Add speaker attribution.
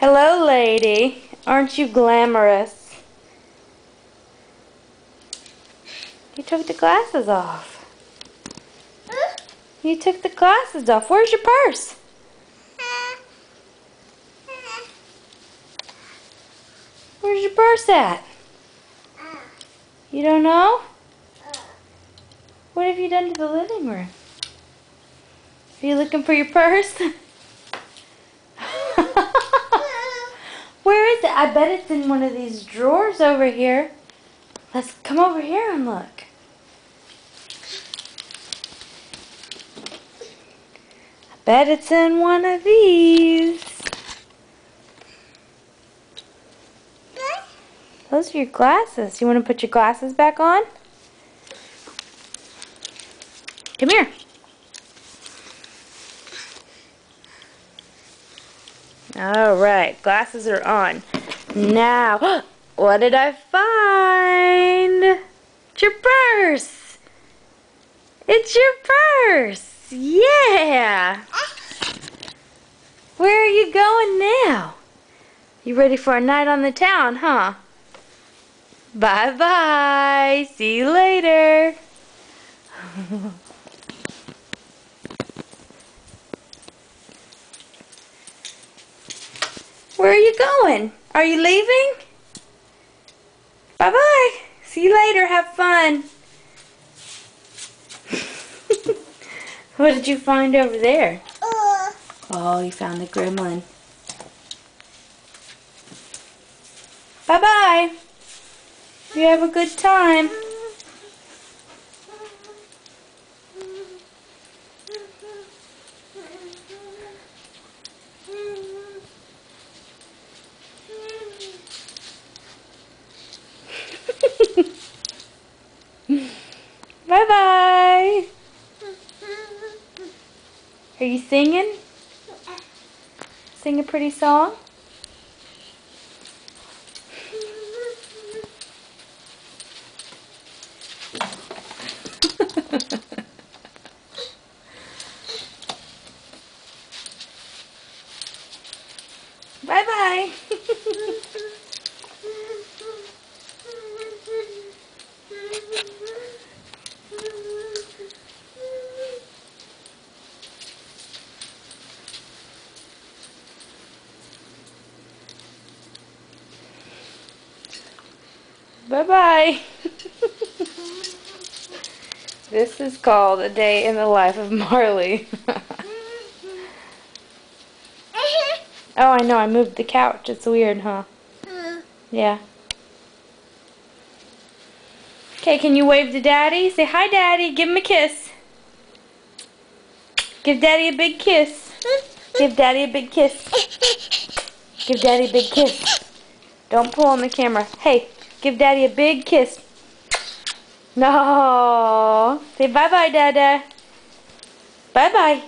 Speaker 1: Hello, lady. Aren't you glamorous? You took the glasses off. You took the glasses off. Where's your purse? Where's your purse at? You don't know? What have you done to the living room? Are you looking for your purse? Where is it? I bet it's in one of these drawers over here. Let's come over here and look. I bet it's in one of these. Those are your glasses. You want to put your glasses back on? Come here. Alright, glasses are on. Now, what did I find? It's your purse. It's your purse. Yeah. Where are you going now? You ready for a night on the town, huh? Bye-bye. See you later. Where are you going? Are you leaving? Bye-bye. See you later. Have fun. What did you find over there? Oh, you found the gremlin. Bye-bye. You have a good time. Bye-bye. Are you singing? Sing a pretty song? Bye-bye. Bye-bye. This is called A Day in the Life of Marley. Oh, I know, I moved the couch. It's weird, huh? Yeah. Okay, can you wave to Daddy? Say hi, Daddy. Give him a kiss. Give Daddy a big kiss. Give Daddy a big kiss. Give Daddy a big kiss. Don't pull on the camera. Hey, give Daddy a big kiss. No. Say bye-bye, Dada. Bye-bye.